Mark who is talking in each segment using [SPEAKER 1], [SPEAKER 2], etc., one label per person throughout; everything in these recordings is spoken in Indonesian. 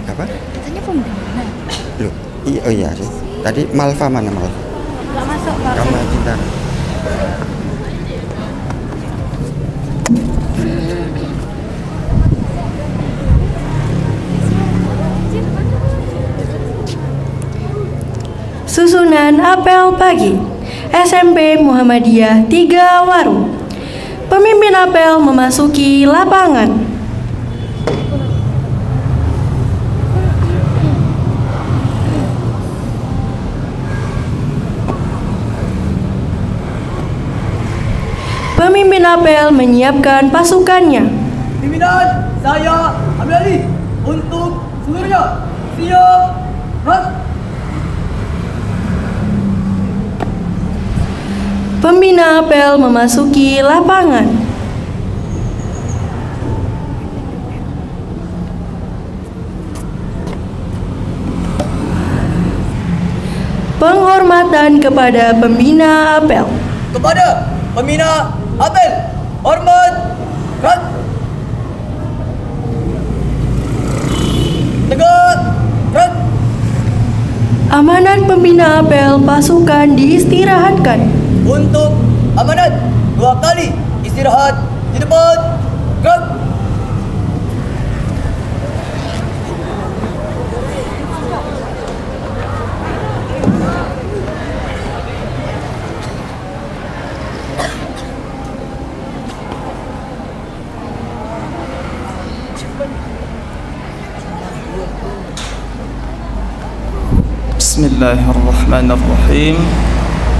[SPEAKER 1] Apa?
[SPEAKER 2] Katanya pembina.
[SPEAKER 1] Loh, oh iya sih. Tadi Malva mana Malva?
[SPEAKER 2] Nggak masuk, Pak.
[SPEAKER 1] Kamu pintar.
[SPEAKER 3] Susunan apel pagi SMP Muhammadiyah 3 Waru. Pemimpin apel memasuki lapangan. Pemimpin apel menyiapkan pasukannya.
[SPEAKER 4] Pimpinan, saya ambil alih untuk seluruhnya. Siap, gerak.
[SPEAKER 3] Pembina apel memasuki lapangan. Penghormatan kepada pembina apel.
[SPEAKER 4] Kepada pembina apel, hormat, gerak. Tegak, gerak.
[SPEAKER 3] Amanat pembina apel pasukan diistirahatkan.
[SPEAKER 4] Untuk amanat 2 kali istirahat di depan, gerak.
[SPEAKER 5] Bismillahirrahmanirrahim.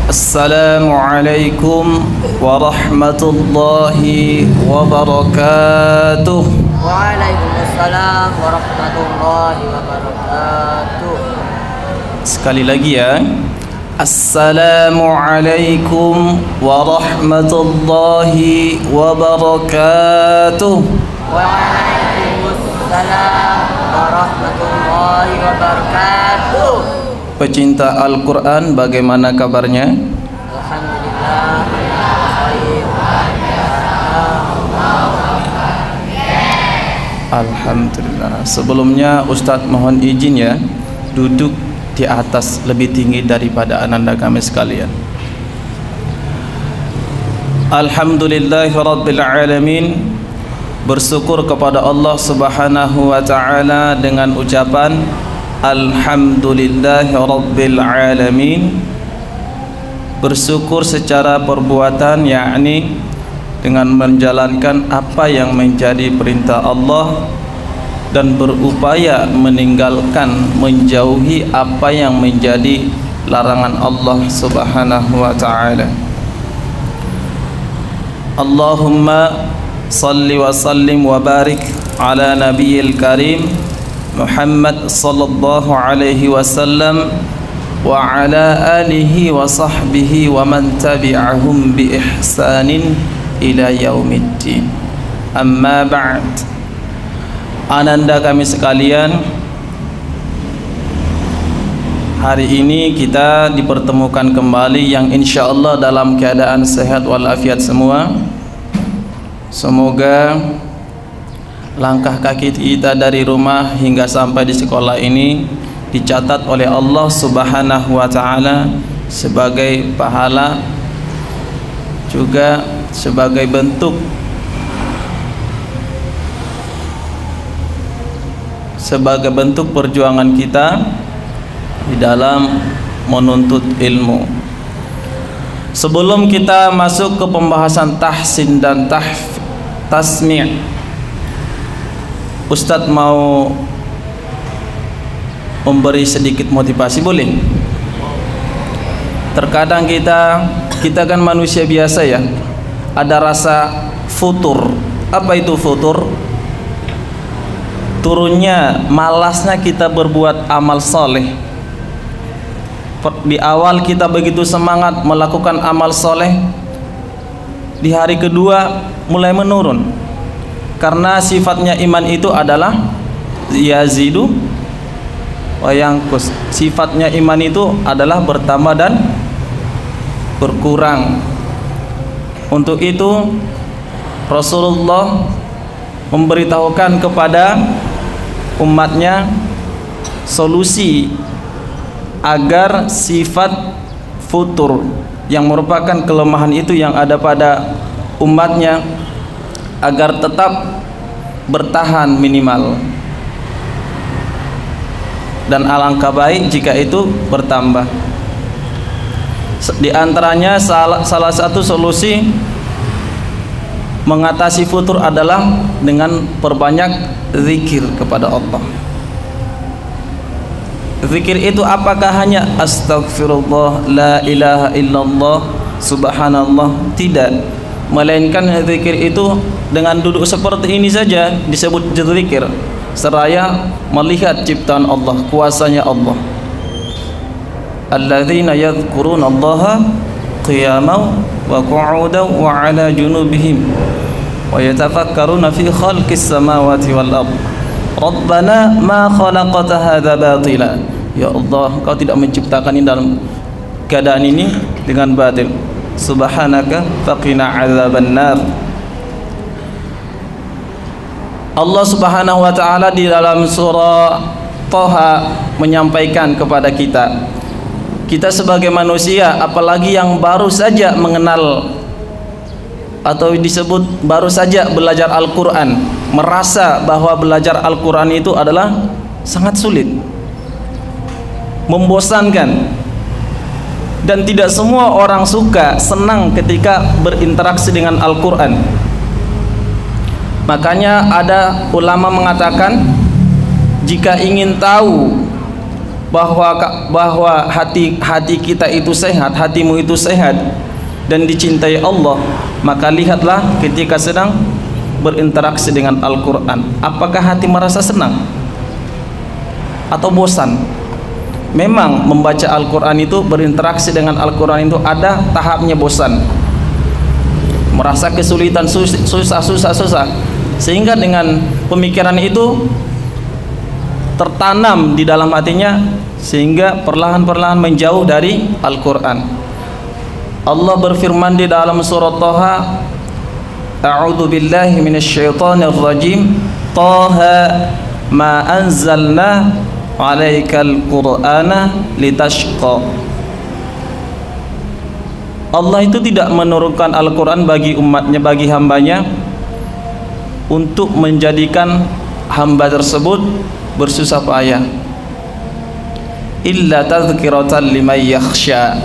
[SPEAKER 5] Assalamualaikum warahmatullahi wabarakatuh.
[SPEAKER 6] Waalaikumsalam warahmatullahi wabarakatuh.
[SPEAKER 5] Sekali lagi ya. Assalamualaikum warahmatullahi wabarakatuh.
[SPEAKER 6] Waalaikumsalam warahmatullahi wabarakatuh.
[SPEAKER 5] Pecinta Al-Quran, bagaimana kabarnya?
[SPEAKER 6] Alhamdulillah.
[SPEAKER 5] Alhamdulillah. Sebelumnya Ustadz mohon izin ya, duduk di atas lebih tinggi daripada ananda kami sekalian. Alhamdulillahirabbil alamin. Bersyukur kepada Allah Subhanahu wa taala dengan ucapan Alhamdulillahirabbil alamin. Bersyukur secara perbuatan, yakni dengan menjalankan apa yang menjadi perintah Allah dan berupaya meninggalkan, menjauhi apa yang menjadi larangan Allah Subhanahu wa taala. Allahumma salli wa sallim wa barik ala nabiyil karim Muhammad sallallahu alaihi wasallam wa ala alihi wa sahbihi wa man tabi'ahum bi ihsanin ila yaumiddin. Amma ba'd. Ananda kami sekalian, hari ini kita dipertemukan kembali yang insyaallah dalam keadaan sehat walafiat semua. Semoga langkah kaki kita dari rumah hingga sampai di sekolah ini dicatat oleh Allah Subhanahu wa taala sebagai pahala, juga sebagai bentuk perjuangan kita di dalam menuntut ilmu. Sebelum kita masuk ke pembahasan tahsin dan tasmi', Ustadz mau memberi sedikit motivasi, boleh? Terkadang kita kan manusia biasa ya, ada rasa futur. Apa itu futur? Turunnya, malasnya kita berbuat amal soleh. Di awal kita begitu semangat melakukan amal soleh, di hari kedua mulai menurun. Karena sifatnya iman itu adalah yazidu wa yanqus. Sifatnya iman itu adalah bertambah dan berkurang. Untuk itu Rasulullah memberitahukan kepada umatnya solusi agar sifat futur yang merupakan kelemahan itu yang ada pada umatnya agar tetap bertahan minimal, dan alangkah baik jika itu bertambah. Di antaranya salah satu solusi mengatasi futur adalah dengan perbanyak zikir kepada Allah. Zikir itu apakah hanya astagfirullah, la ilaha illallah, subhanallah? Tidak, melainkan zikir itu dengan duduk seperti ini saja disebut zikir, seraya melihat ciptaan Allah, kuasanya Allah. Alladzina yadhkuruna Allaha qiyaman wa qu'udan wa 'ala junubihim wa yatafakkaruna fi khalqis samawati wal ard. Rabbana ma khalaqta hadza batila. Ya Allah, Kau tidak menciptakan ini dalam keadaan ini dengan batil. Subhanaka faqina 'adzaban nar. Allah Subhanahu wa taala di dalam surah Thaha menyampaikan kepada kita sebagai manusia, apalagi yang baru saja mengenal atau disebut baru saja belajar Al-Quran, merasa bahwa belajar Al-Quran itu adalah sangat sulit, membosankan, dan tidak semua orang suka, senang ketika berinteraksi dengan Al-Quran. Makanya ada ulama mengatakan, jika ingin tahu bahwa hati kita itu sehat, hatimu itu sehat dan dicintai Allah, maka lihatlah ketika sedang berinteraksi dengan Al-Quran, apakah hati merasa senang atau bosan? Memang membaca Al-Quran itu, berinteraksi dengan Al-Quran itu ada tahapnya bosan, merasa kesulitan, susah, sehingga dengan pemikiran itu tertanam di dalam hatinya, sehingga perlahan-perlahan menjauh dari Al-Quran. Allah berfirman di dalam surah Thaha, A'udzu billahi minasyaitonir rajim, Thaha ma anzalna 'alaikal qur'ana litashqa. Allah itu tidak menurunkan Al-Quran bagi umatnya, bagi hambanya, untuk menjadikan hamba tersebut bersusah payah. Illa tadhkiratan liman yakhsha.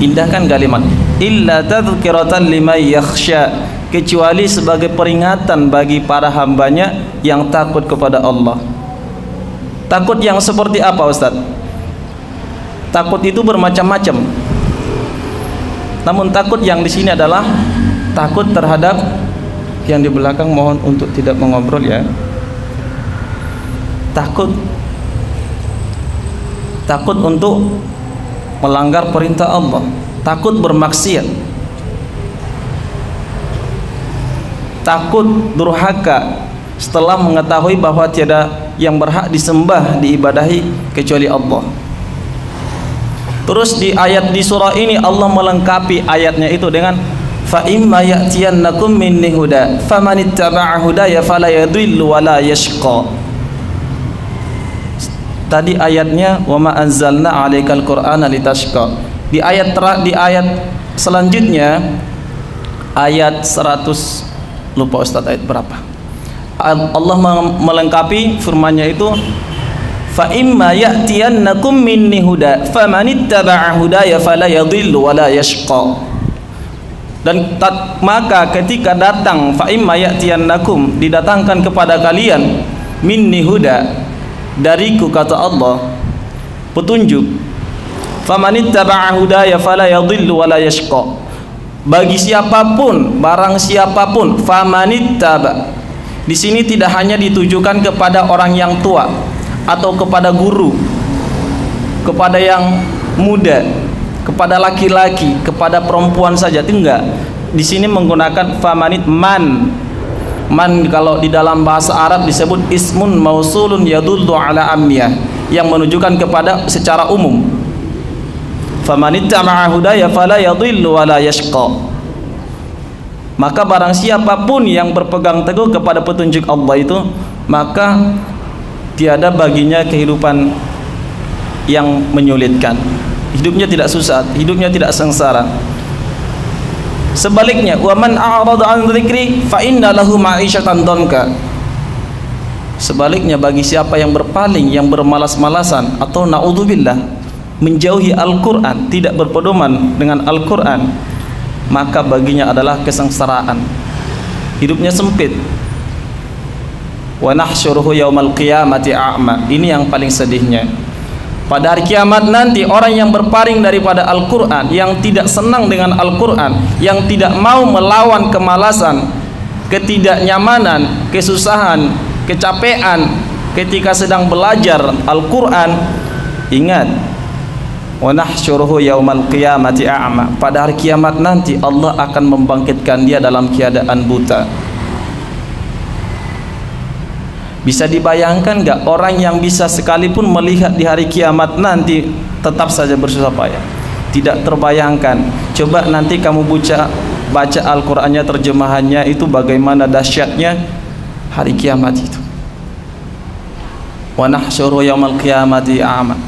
[SPEAKER 5] Indahkan kalimat illa tadhkiratan liman yakhsha, kecuali sebagai peringatan bagi para hambanya yang takut kepada Allah. Takut yang seperti apa, Ustaz? Takut itu bermacam-macam. Namun takut yang di sini adalah takut terhadap yang di belakang, mohon untuk tidak mengobrol ya. Takut untuk melanggar perintah Allah, takut bermaksiat, takut durhaka setelah mengetahui bahwa tiada yang berhak disembah, diibadahi kecuali Allah. Terus di surah ini Allah melengkapi ayatnya itu dengan fa imma ya'tiyannakum minni huda famanittaba'a hudaya fala yadhillu wala yashqa. Tadi ayatnya wa ma anzalna 'alaikal qur'ana litashqa. Di ayat selanjutnya, ayat 100, lupa Ustaz ayat berapa, Allah melengkapi firman-Nya itu fa imma ya'tiyannakum minni huda famanittaba'a hudaya fala yadhillu wala yashqa. Dan maka ketika datang fa imma ya'tiyannakum, didatangkan kepada kalian, minni huda, dariku kata Allah, petunjuk, famanittaba'a hudaya fala yadhillu wala yashqa. Bagi siapapun, barang siapapun, famanittaba. Di sini tidak hanya ditujukan kepada orang yang tua atau kepada guru, kepada yang muda, kepada laki-laki, kepada perempuan saja, tidak. Di sini menggunakan famanit man. Man kalau di dalam bahasa Arab disebut ismun mausulun yadullu ala ammiyah, yang menunjukkan kepada secara umum. Famanittaba'a hudaya fala yadhillu wala yashqa. Maka barang siapapun yang berpegang teguh kepada petunjuk Allah itu, maka tiada baginya kehidupan yang menyulitkan. Hidupnya tidak susah, hidupnya tidak sengsara. Sebaliknya, wa man a'rada 'an dzikri fa inna lahu ma'isyatan dhanka. Sebaliknya, bagi siapa yang berpaling, yang bermalas-malasan atau naudzubillah menjauhi Al-Qur'an, tidak berpedoman dengan Al-Qur'an, maka baginya adalah kesengsaraan. Hidupnya sempit. Wa nahsyuruhu yaumal qiyamati a'ma. Ini yang paling sedihnya. Pada hari kiamat nanti, orang yang berpaling daripada Al-Quran, yang tidak senang dengan Al-Quran, yang tidak mau melawan kemalasan, ketidaknyamanan, kesusahan, kecapean ketika sedang belajar Al-Quran, ingat, wa nahsyuruhu yaumal qiyamati a'ma. Pada hari kiamat nanti Allah akan membangkitkan dia dalam keadaan buta. Bisa dibayangkan gak orang yang bisa sekalipun melihat di hari kiamat nanti tetap saja bersusah payah? Tidak terbayangkan. Coba nanti kamu baca Al-Qur'annya, terjemahannya itu bagaimana dahsyatnya hari kiamat itu. Wa nahsyuru yaumal qiyamati a'ma.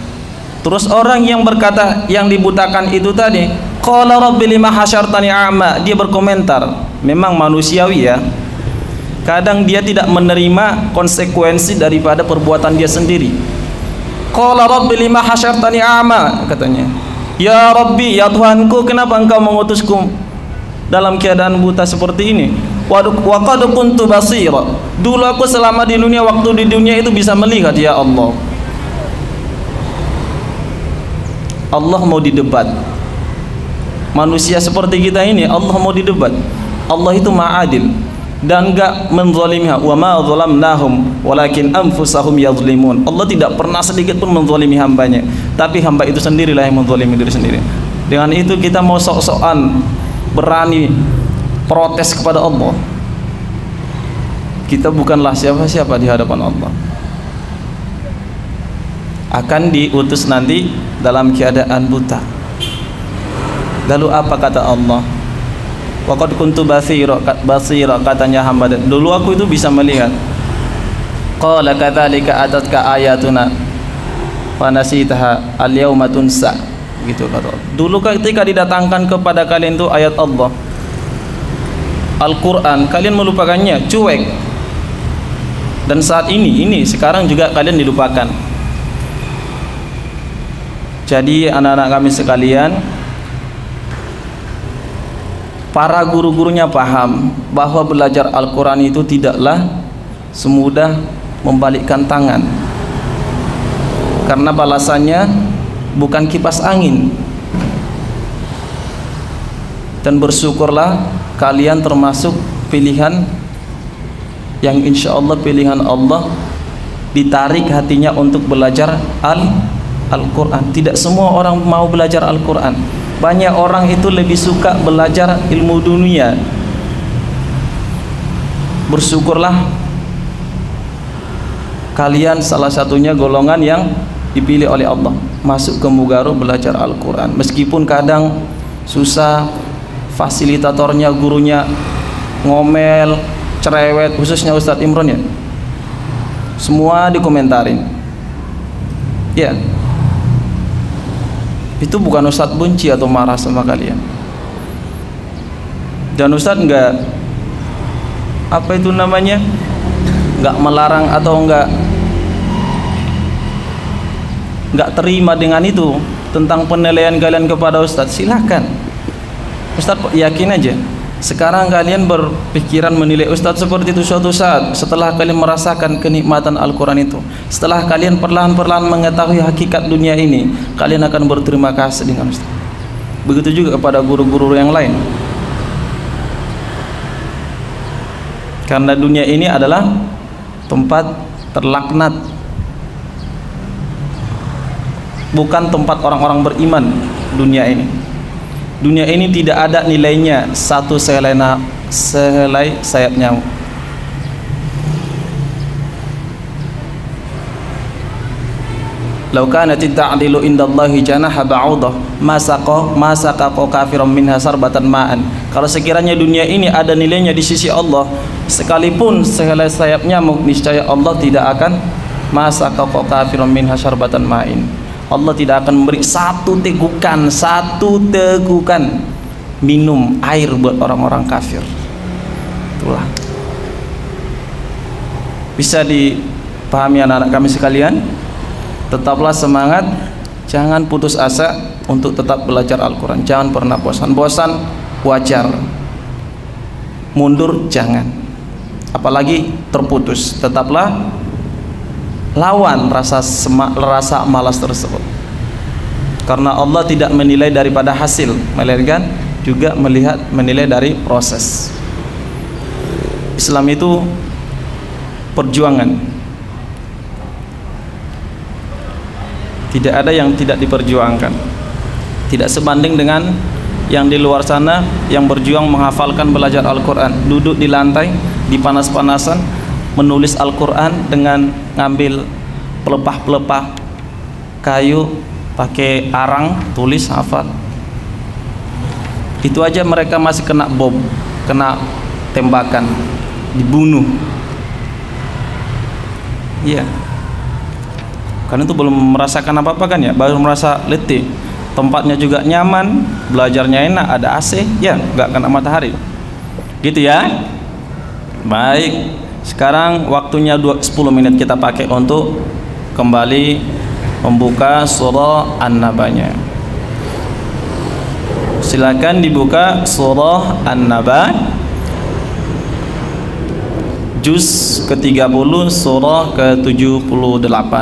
[SPEAKER 5] Terus orang yang berkata, yang dibutakan itu tadi, qala rabbi lima hasyartani a'ma, dia berkomentar, memang manusiawi ya, kadang dia tidak menerima konsekuensi daripada perbuatan dia sendiri. Qala rabbi lima hasyartani a'ma, katanya, ya Rabbi, ya Tuhanku, kenapa engkau mengutusku dalam keadaan buta seperti ini? Wa qad kuntu basira, dulu aku selama di dunia, waktu di dunia itu bisa melihat ya Allah. Allah mau didebat. Manusia seperti kita ini Allah mau didebat. Allah itu ma'adil dan enggak menzalimha. Wa ma zalamnahum walakin anfusahum yadhlimun. Allah tidak pernah sedikit pun menzalimi hambanya, tapi hamba itu sendirilah yang menzalimi diri sendiri. Dengan itu kita mau sok-sokan berani protes kepada Allah. Kita bukanlah siapa-siapa di hadapan Allah. Akan diutus nanti dalam keadaan buta. Lalu apa kata Allah? Waqad kuntu basira, katanya hamba, dulu aku itu bisa melihat. Qala kadzalika atatka ayatuna fa nasitaha al-yauma tunsa, gitu kata Allah. Dulu ketika didatangkan kepada kalian itu ayat Allah, Al-Qur'an, kalian melupakannya, cuek. Dan saat ini sekarang juga kalian dilupakan. Jadi anak-anak kami sekalian, para guru-gurunya paham bahwa belajar Al-Quran itu tidaklah semudah membalikkan tangan, karena balasannya bukan kipas angin. Dan bersyukurlah kalian termasuk pilihan yang insya Allah pilihan Allah, ditarik hatinya untuk belajar Al-Quran. Tidak semua orang mau belajar Al-Quran. Banyak orang itu lebih suka belajar ilmu dunia. Bersyukurlah kalian salah satunya golongan yang dipilih oleh Allah masuk ke Mugaru belajar Al-Quran. Meskipun kadang susah, fasilitatornya, gurunya ngomel, cerewet, khususnya Ustadz Imron ya, semua dikomentarin ya. Itu bukan Ustadz benci atau marah sama kalian. Dan Ustadz enggak, apa itu namanya, enggak melarang atau enggak terima dengan itu tentang penilaian kalian kepada Ustadz. Silahkan Ustadz, yakin aja, sekarang kalian berpikiran menilai Ustadz seperti itu suatu saat setelah kalian merasakan kenikmatan Al-Quran itu, setelah kalian perlahan-perlahan mengetahui hakikat dunia ini, kalian akan berterima kasih dengan Ustadz. Begitu juga kepada guru-guru yang lain. Karena dunia ini adalah tempat terlaknat, bukan tempat orang-orang beriman. Dunia ini tidak ada nilainya satu sehelai sayap nyamuk. Lau kanat ta'dilu indallahi janaha ba'udah ma saqa kafiran minha sarbatan ma'an. Kalau sekiranya dunia ini ada nilainya di sisi Allah sekalipun sehelai sayap nyamuk, niscaya Allah tidak akan masa kau kafirun minha syarbatan ma'in. Allah tidak akan memberi satu tegukan minum air buat orang-orang kafir. Itulah. Bisa dipahami anak-anak kami sekalian? Tetaplah semangat, jangan putus asa untuk tetap belajar Al-Quran. Jangan pernah bosan. Bosan wajar, mundur jangan, apalagi terputus. Tetaplah lawan rasa malas tersebut, karena Allah tidak menilai daripada hasil, melainkan juga menilai dari proses. Islam itu perjuangan, tidak ada yang tidak diperjuangkan. Tidak sebanding dengan yang di luar sana yang berjuang menghafalkan, belajar Al-Quran, duduk di lantai di panas-panasan menulis Al-Quran dengan ngambil pelepah-pelepah kayu, pakai arang, tulis, hafal. Itu aja mereka masih kena bom, kena tembakan, dibunuh. Iya. Karena itu belum merasakan apa-apa kan ya, baru merasa letih. Tempatnya juga nyaman, belajarnya enak, ada AC, ya nggak kena matahari. Gitu ya. Baik, sekarang waktunya 10 menit kita pakai untuk kembali membuka surah An-Naba'nya. Silakan dibuka surah An-Naba, juz ke-30, surah ke-78.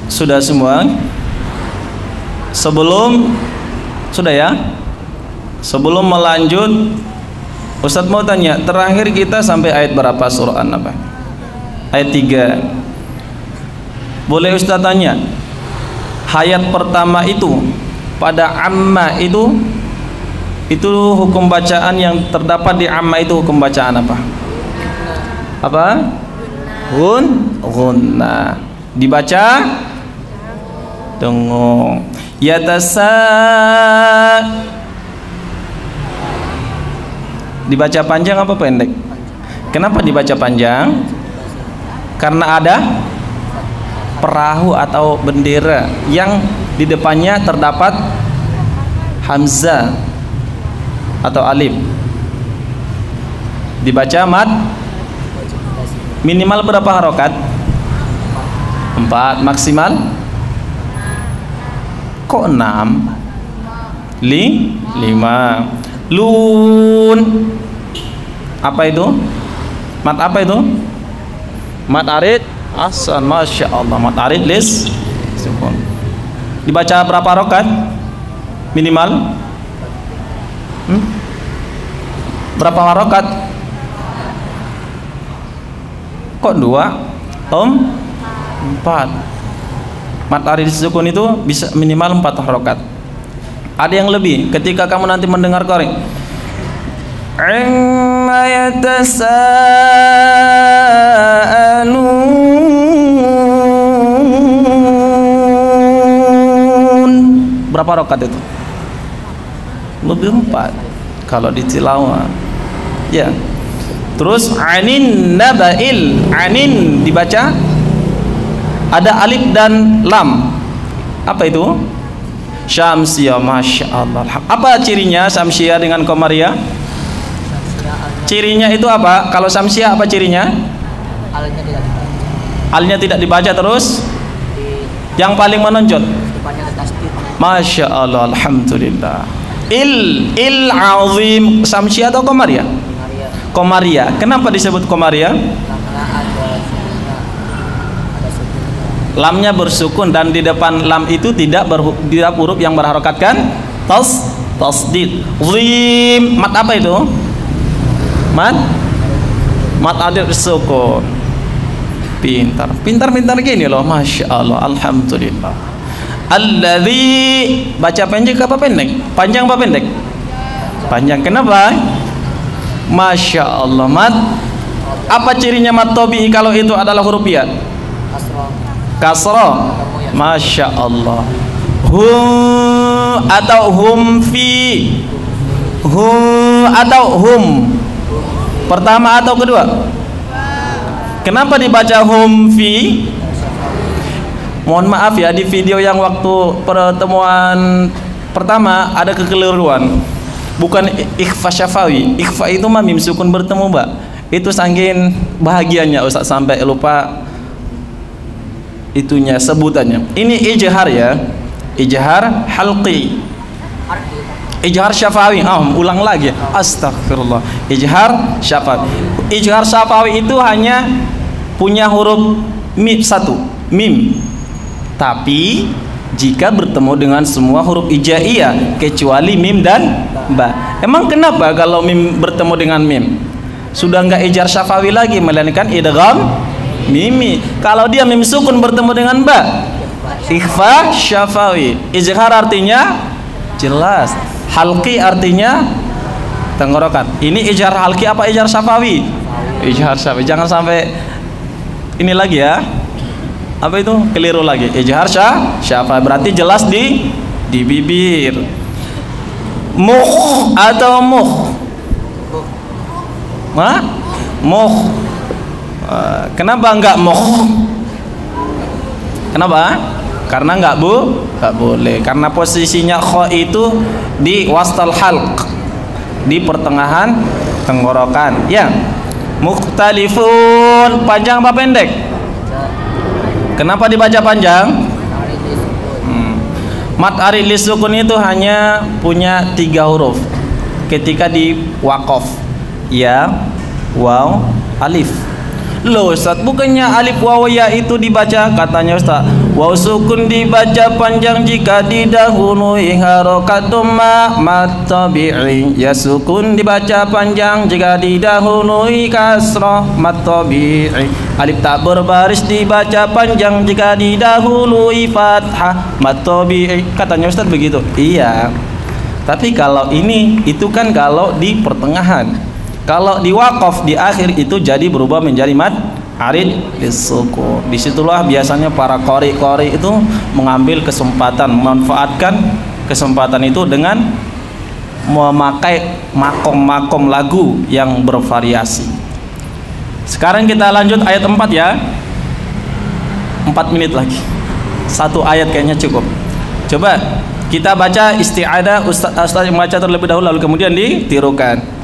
[SPEAKER 5] Sudah semua? Sudah ya? Sebelum melanjut, Ustadz mau tanya, terakhir kita sampai ayat berapa surah An-Naba? Ayat 3. Boleh Ustadz tanya, ayat pertama itu pada amma itu hukum bacaan yang terdapat di amma itu hukum bacaan apa? Apa? Gunna. Dibaca dengung. Dibaca panjang apa pendek? Kenapa dibaca panjang? Karena ada perahu atau bendera yang di depannya terdapat hamzah atau alif. Dibaca mad minimal berapa harokat? 4, maksimal kok 6? 5. Lun apa itu? Mat apa itu? Mat arid asan, masya Allah. Mat arid lis sukun. Dibaca berapa harokat minimal? Berapa harokat? Kok 2? 4. Mat arid sukun itu bisa minimal 4 harokat. Ada yang lebih. Ketika kamu nanti mendengar qari, amma yatasaalun, berapa harokat itu? Lebih 4 kalau di tilawah. Ya. Terus anin naba'il, anin dibaca ada alif dan lam. Apa itu? Syamsiyah, masya Allah. Apa cirinya Syamsiyah dengan Qamariyah? Cirinya itu apa? Kalau Syamsiyah apa cirinya? Alnya tidak dibaca terus. Yang paling menonjol. Masya Allah, alhamdulillah. Il azim. Syamsiyah atau Qamariyah? Qamariyah. Kenapa disebut Qamariyah? Lamnya bersukun dan di depan lam itu tidak huruf yang berharokatkan tasdid. Zim, mat apa itu? Mat adir sukun. Pintar gini loh, masya Allah, alhamdulillah. Alladzi, baca pendek apa pendek? Panjang apa pendek? Panjang. Kenapa? Masya Allah. Mat apa cirinya mat tobi kalau itu adalah huruf ya? Kasrah, masya Allah. Hum atau hum fi, hum atau hum Pertama atau kedua? Kenapa dibaca hum fi? Mohon maaf ya, di video yang waktu pertemuan pertama ada kekeliruan. Bukan ikhfa syafawi. Ikhfa itu mah mim sukun bertemu, Mbak. Itu saking bahagianya Ustaz sampai lupa itunya sebutannya. Ini ijhar ya. Ijhar halqi. Ijhar syafawi. Ulang lagi. Astagfirullah. Ijhar syafawi. Ijhar syafawi itu hanya punya huruf mim satu, mim. Tapi jika bertemu dengan semua huruf hijaiyah kecuali mim dan ba. Emang kenapa kalau mim bertemu dengan mim? Sudah enggak ijhar syafawi lagi, melainkan idgham mimi. Kalau dia mim sukun bertemu dengan ba, ikhfa syafawi. Ijhar artinya jelas, halqi artinya tenggorokan. Ini ijhar halqi apa ijhar syafawi? Ijhar syafawi. Jangan sampai ini lagi ya. Apa itu? Keliru lagi. Ijhar syafawi berarti jelas di bibir. Mukh atau mukh? Hah? Mukh. Kenapa enggak mukh? Kenapa? Karena enggak boleh. Karena posisinya kha itu di wastal halq, di pertengahan tenggorokan. Ya. Mukhtalifun, panjang apa pendek? Kenapa dibaca panjang? Mad arid lisukun itu hanya punya 3 huruf ketika di waqaf. Ya, waw, alif. Loh Ustaz, bukannya alif waw ya itu dibaca? Katanya Ustaz, waw sukun dibaca panjang jika didahului harakatum mat tabi'i. Ya sukun dibaca panjang jika didahului kasrah mat tabi'i. Alif tak berbaris dibaca panjang jika didahului fathah mat tabi'i. Katanya Ustaz begitu. Iya. Tapi kalau ini itu kan kalau di pertengahan. Kalau di waqaf di akhir itu jadi berubah menjadi mad arid lisukun. Disitulah biasanya para qori itu mengambil kesempatan, memanfaatkan kesempatan itu dengan memakai makom lagu yang bervariasi. Sekarang kita lanjut ayat 4 ya. 4 menit lagi. 1 ayat kayaknya cukup. Coba kita baca isti'adah, Ustaz membaca terlebih dahulu lalu kemudian ditirukan.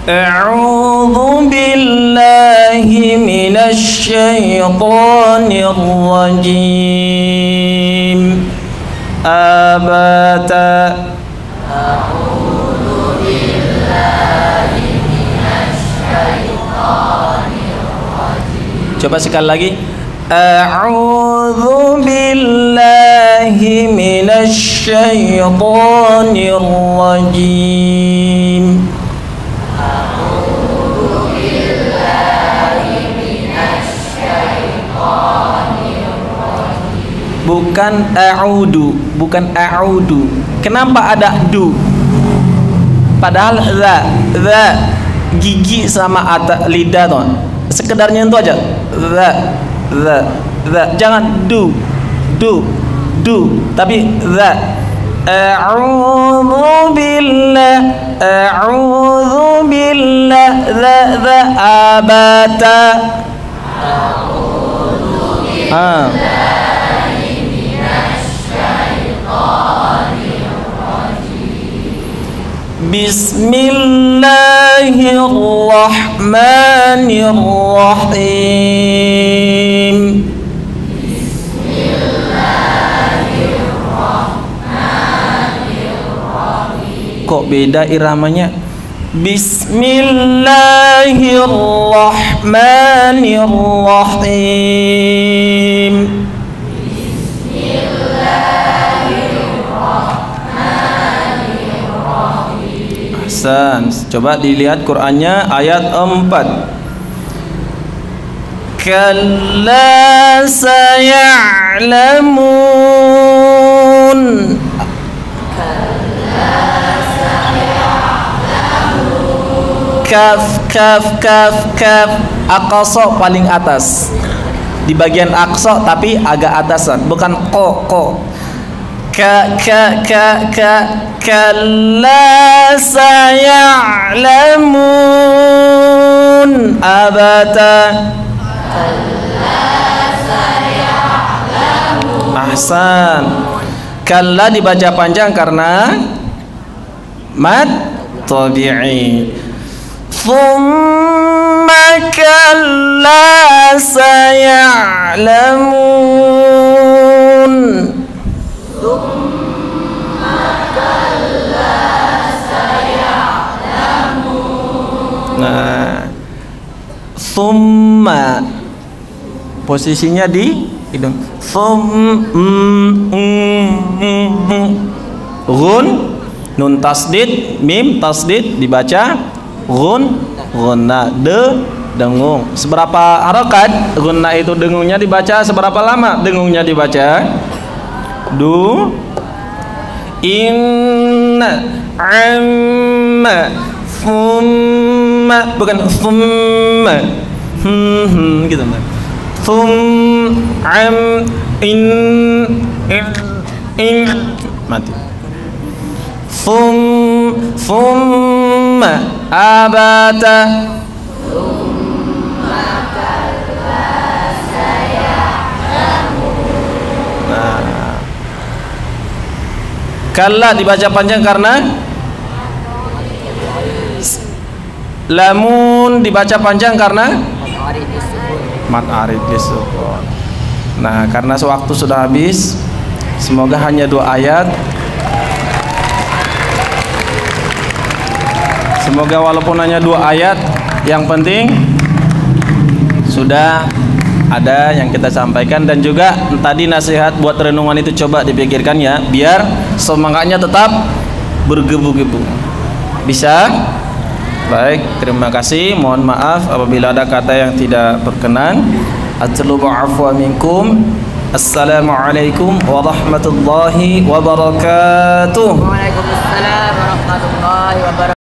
[SPEAKER 5] A'udzu billahi minasy syaithanir rajim. Abata. A'udzu billahi minasy syaithanir rajim. Coba sekali lagi. A'udzu billahi minasy syaithanir rajim. Bukan a'udu, bukan a'udu. Kenapa ada du? Padahal za gigi sama lidah tuh. Sekedarnya itu aja. Za. Jangan du. Tapi za. A'udzu billah za abata. Bismillahirrahmanirrahim. Kok beda iramanya? Bismillahirrahmanirrahim. Coba dilihat Qur'annya ayat 4. Kalla saya'lamun. Kaf. Aqsa paling atas. Di bagian aqsa tapi agak atasan, bukan ko. Ka kalla saya'lamun. Abata. Ahsan. Kalla dibaca panjang karena mad tabi'i. Thumma kalla saya'lamun. Nah, thumma posisinya di hidung. Gun, nun tasdid, mim tasdid dibaca gun, gunna, dengung. Seberapa harokat gunna itu dengungnya dibaca? Seberapa lama dengungnya dibaca? Inna amma thumma, bukan thumma gitu kan. In mati. Thumma abata. Nah, kalla dibaca panjang karena lamun dibaca panjang karena mat arid disukun. Nah, karena sewaktu sudah habis, semoga hanya 2 ayat. Semoga walaupun hanya 2 ayat, yang penting sudah ada yang kita sampaikan. Dan juga tadi nasihat buat renungan itu coba dipikirkan ya, biar semangatnya tetap bergebu-gebu. Bisa? Baik, terima kasih. Mohon maaf apabila ada kata yang tidak berkenan. Atlubu afwa minkum. Assalamualaikum warahmatullahi wabarakatuh.
[SPEAKER 6] Waalaikumsalam warahmatullahi wabarakatuh.